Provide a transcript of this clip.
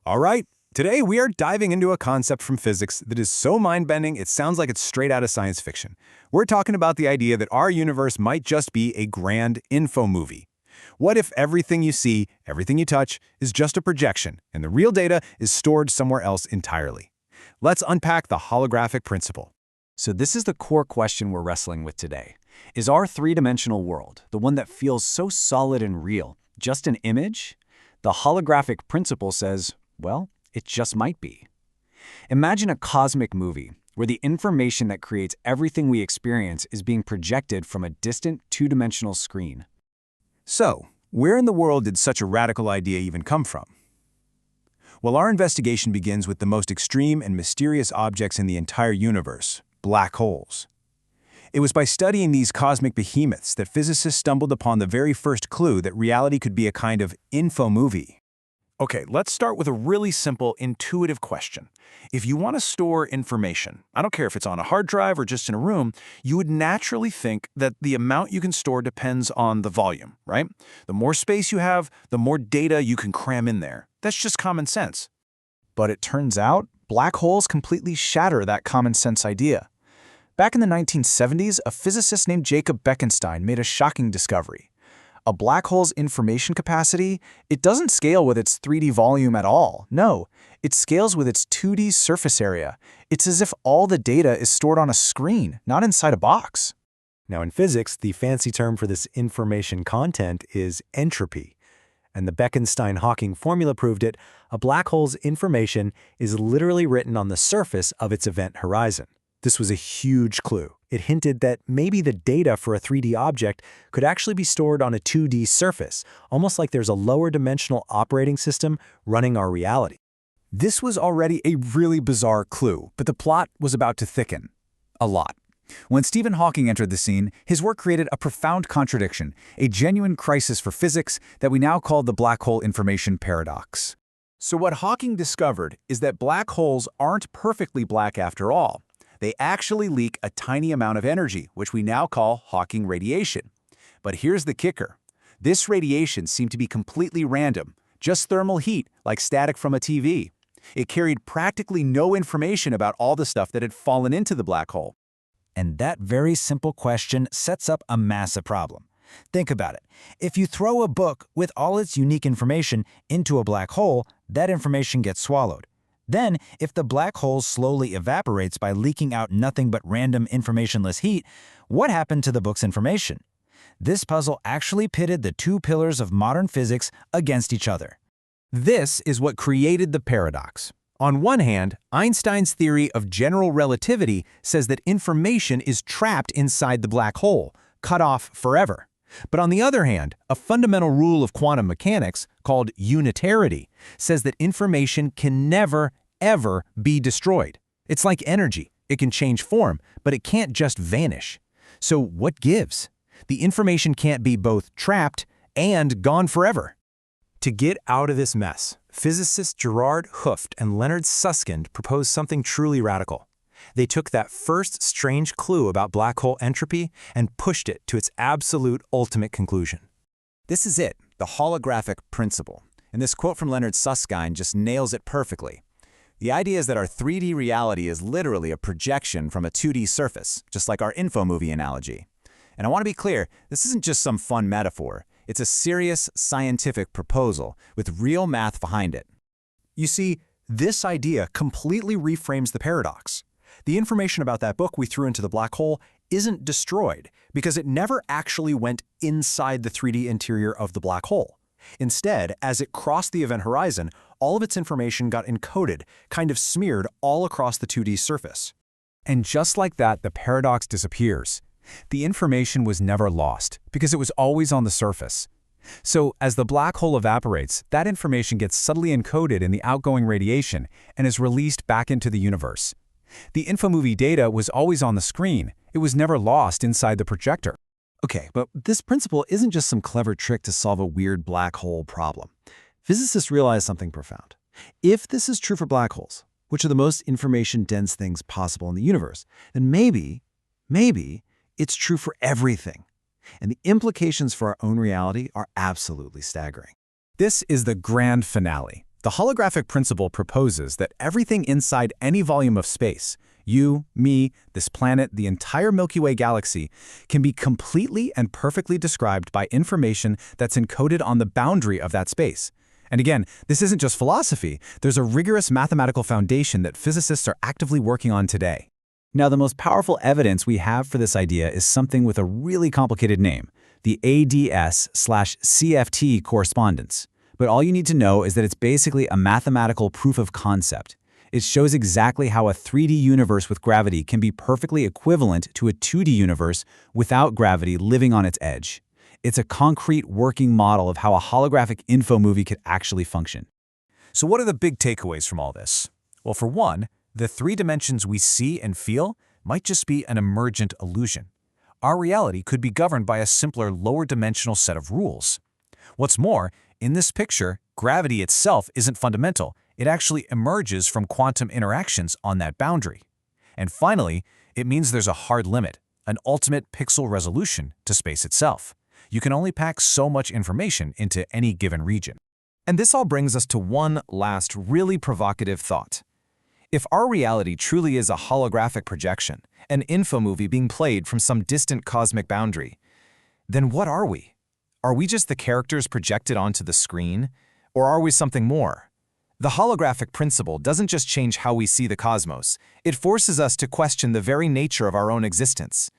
All right, today we are diving into a concept from physics that is so mind-bending it sounds like it's straight out of science fiction. We're talking about the idea that our universe might just be a grand info movie. What if everything you see, everything you touch, is just a projection, and the real data is stored somewhere else entirely? Let's unpack the holographic principle. So this is the core question we're wrestling with today. Is our three-dimensional world, the one that feels so solid and real, just an image? The holographic principle says, well, it just might be. Imagine a cosmic movie where the information that creates everything we experience is being projected from a distant two-dimensional screen. So, where in the world did such a radical idea even come from? Well, our investigation begins with the most extreme and mysterious objects in the entire universe, black holes. It was by studying these cosmic behemoths that physicists stumbled upon the very first clue that reality could be a kind of info movie. Okay, let's start with a really simple, intuitive question. If you want to store information, I don't care if it's on a hard drive or just in a room, you would naturally think that the amount you can store depends on the volume, right? The more space you have, the more data you can cram in there. That's just common sense. But it turns out, black holes completely shatter that common sense idea. Back in the 1970s, a physicist named Jacob Bekenstein made a shocking discovery. A black hole's information capacity, it doesn't scale with its 3D volume at all. No, it scales with its 2D surface area. It's as if all the data is stored on a screen, not inside a box. Now in physics, the fancy term for this information content is entropy. And the Bekenstein-Hawking formula proved it. A black hole's information is literally written on the surface of its event horizon. This was a huge clue. It hinted that maybe the data for a 3D object could actually be stored on a 2D surface, almost like there's a lower dimensional operating system running our reality. This was already a really bizarre clue, but the plot was about to thicken. A lot. When Stephen Hawking entered the scene, his work created a profound contradiction, a genuine crisis for physics that we now call the black hole information paradox. So what Hawking discovered is that black holes aren't perfectly black after all. They actually leak a tiny amount of energy, which we now call Hawking radiation. But here's the kicker. This radiation seemed to be completely random, just thermal heat, like static from a TV. It carried practically no information about all the stuff that had fallen into the black hole. And that very simple question sets up a massive problem. Think about it. If you throw a book with all its unique information into a black hole, that information gets swallowed. Then, if the black hole slowly evaporates by leaking out nothing but random informationless heat, what happened to the book's information? This puzzle actually pitted the two pillars of modern physics against each other. This is what created the paradox. On one hand, Einstein's theory of general relativity says that information is trapped inside the black hole, cut off forever. But on the other hand, a fundamental rule of quantum mechanics, called unitarity, says that information can never, ever be destroyed. It's like energy. It can change form, but it can't just vanish. So what gives? The information can't be both trapped and gone forever. To get out of this mess, physicists Gerard Hooft and Leonard Susskind proposed something truly radical. They took that first strange clue about black hole entropy and pushed it to its absolute ultimate conclusion. This is it, the holographic principle. And this quote from Leonard Susskind just nails it perfectly. The idea is that our 3D reality is literally a projection from a 2D surface, just like our info movie analogy. And I want to be clear, this isn't just some fun metaphor. It's a serious scientific proposal with real math behind it. You see, this idea completely reframes the paradox. The information about that book we threw into the black hole isn't destroyed because it never actually went inside the 3D interior of the black hole. Instead, as it crossed the event horizon, all of its information got encoded, kind of smeared all across the 2D surface. And just like that, the paradox disappears. The information was never lost because it was always on the surface. So as the black hole evaporates, that information gets subtly encoded in the outgoing radiation and is released back into the universe. The infomovie data was always on the screen. It was never lost inside the projector. Okay, but this principle isn't just some clever trick to solve a weird black hole problem. Physicists realize something profound. If this is true for black holes, which are the most information-dense things possible in the universe, then maybe it's true for everything. And the implications for our own reality are absolutely staggering. This is the grand finale. The holographic principle proposes that everything inside any volume of space, you, me, this planet, the entire Milky Way galaxy, can be completely and perfectly described by information that's encoded on the boundary of that space. And again, this isn't just philosophy. There's a rigorous mathematical foundation that physicists are actively working on today. Now, the most powerful evidence we have for this idea is something with a really complicated name, the ADS/CFT correspondence. But all you need to know is that it's basically a mathematical proof of concept. It shows exactly how a 3D universe with gravity can be perfectly equivalent to a 2D universe without gravity living on its edge. It's a concrete working model of how a holographic info movie could actually function. So what are the big takeaways from all this? Well, for one, the 3 dimensions we see and feel might just be an emergent illusion. Our reality could be governed by a simpler, lower-dimensional set of rules. What's more, in this picture, gravity itself isn't fundamental. It actually emerges from quantum interactions on that boundary. And finally, it means there's a hard limit, an ultimate pixel resolution to space itself. You can only pack so much information into any given region. And this all brings us to one last really provocative thought. If our reality truly is a holographic projection, an info movie being played from some distant cosmic boundary, then what are we? Are we just the characters projected onto the screen? Or are we something more? The holographic principle doesn't just change how we see the cosmos. It forces us to question the very nature of our own existence.